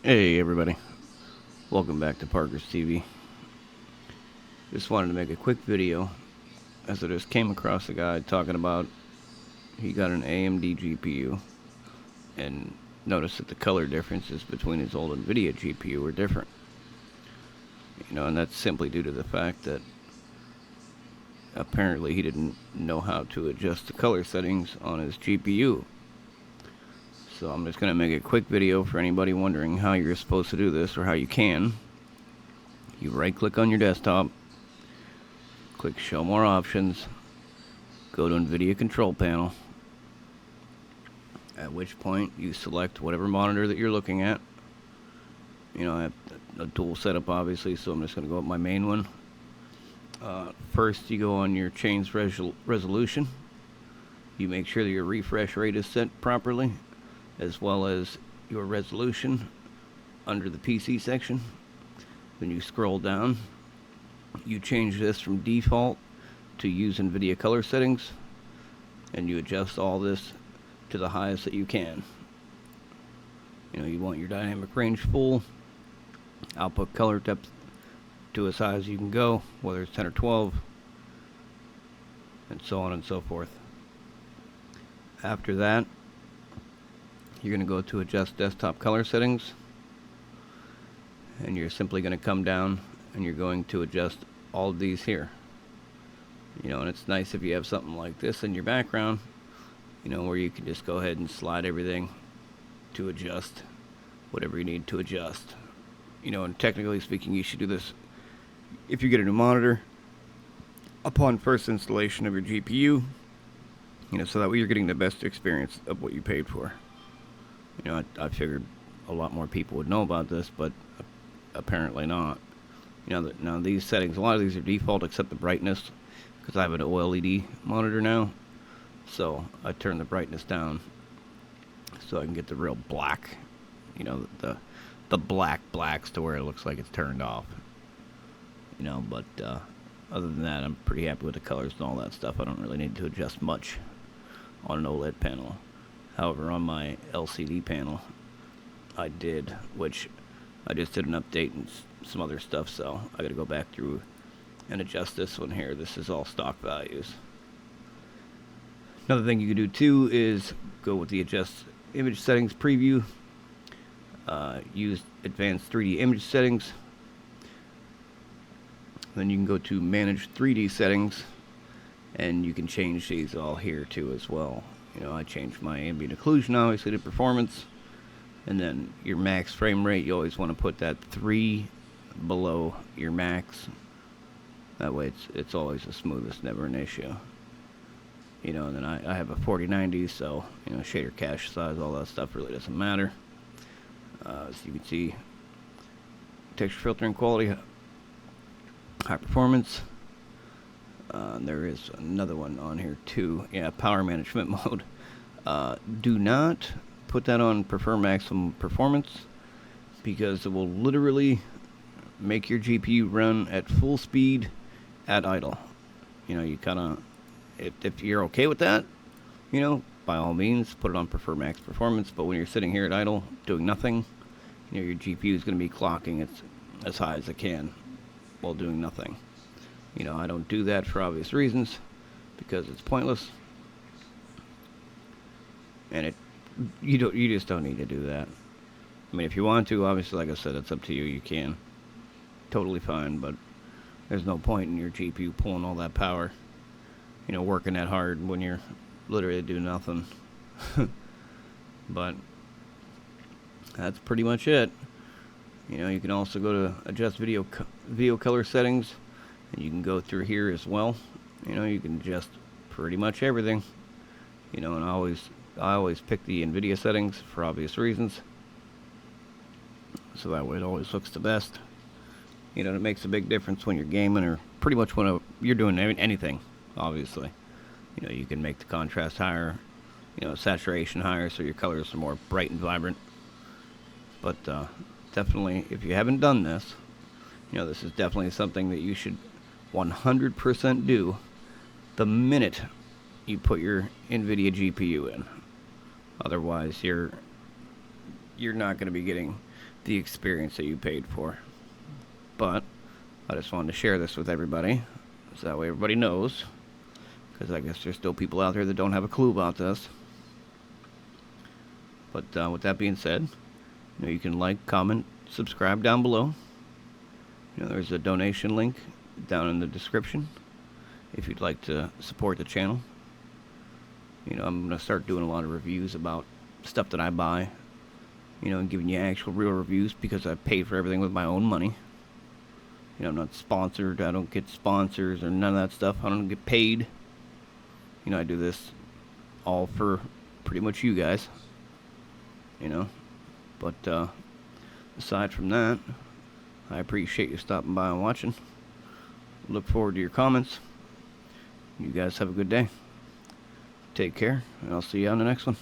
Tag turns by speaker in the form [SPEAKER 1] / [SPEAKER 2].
[SPEAKER 1] Hey everybody, welcome back to Parker's TV. Just wanted to make a quick video as I just came across a guy talking about he got an AMD GPU and noticed that the color differences between his old Nvidia GPU were different. And that's simply due to the fact that apparently he didn't know how to adjust the color settings on his GPU. So I'm just going to make a quick video for anybody wondering how you're supposed to do this or how you can. You right click on your desktop, click show more options, go to Nvidia control panel, at which point you select whatever monitor that you're looking at. I have a dual setup obviously, so I'm just going to go with my main one. First you go on your change resolution. You make sure that your refresh rate is set properly, as well as your resolution under the PC section. Then you scroll down, you change this from default to use Nvidia color settings, and you adjust all this to the highest that you can. You want your dynamic range full, output color depth to as high as you can go, whether it's 10 or 12, and so on and so forth. After that, you're going to go to adjust desktop color settings, and you're simply going to come down and you're going to adjust all of these here. And it's nice if you have something like this in your background, where you can just go ahead and slide everything to adjust whatever you need to adjust. And technically speaking, you should do this if you get a new monitor upon first installation of your GPU, so that way you're getting the best experience of what you paid for. I figured a lot more people would know about this, but apparently not. Now these settings, a lot of these are default except the brightness, because I have an OLED monitor now, so I turn the brightness down so I can get the real black, the blacks to where it looks like it's turned off. But other than that, I'm pretty happy with the colors and all that stuff. I don't really need to adjust much on an OLED panel. However, on my LCD panel, I did, which I just did an update and some other stuff, so I gotta go back through and adjust this one here. This is all stock values. Another thing you can do too is go with the adjust image settings preview, use advanced 3D image settings, then you can go to manage 3D settings, and you can change these all here too as well. I changed my ambient occlusion obviously to performance, and then your max frame rate, you always want to put that 3 below your max. That way it's always the smoothest, never an issue. And then I have a 4090, so shader cache size, all that stuff really doesn't matter. As you can see, texture filtering quality, high performance. There is another one on here too. Yeah, power management mode. Do not put that on prefer maximum performance, because it will literally make your GPU run at full speed at idle. You kind of, if you're okay with that, by all means put it on prefer max performance. But when you're sitting here at idle doing nothing, your GPU is going to be clocking it as high as it can while doing nothing. I don't do that for obvious reasons, because it's pointless, and you just don't need to do that. I mean, if you want to, obviously, like I said, it's up to you. You can, totally fine, but there's no point in your GPU pulling all that power, working that hard when you're literally doing nothing. But that's pretty much it. You can also go to adjust video color settings, and you can go through here as well. You can adjust pretty much everything. And I always pick the Nvidia settings for obvious reasons, so that way it always looks the best. It makes a big difference when you're gaming, or pretty much when you're doing anything, obviously. You can make the contrast higher, saturation higher, so your colors are more bright and vibrant. But definitely, if you haven't done this, this is definitely something that you should 100% do the minute you put your Nvidia GPU in. Otherwise, you're not going to be getting the experience that you paid for. But I just wanted to share this with everybody, so that way everybody knows, because I guess there's still people out there that don't have a clue about this. But with that being said, you can like, comment, subscribe down below. There's a donation link down in the description if you'd like to support the channel. I'm going to start doing a lot of reviews about stuff that I buy, and giving you actual real reviews, because I pay for everything with my own money. I'm not sponsored. I don't get sponsors or none of that stuff. I don't get paid. I do this all for pretty much you guys. But aside from that, I appreciate you stopping by and watching. Look forward to your comments. You guys have a good day. Take care, and I'll see you on the next one.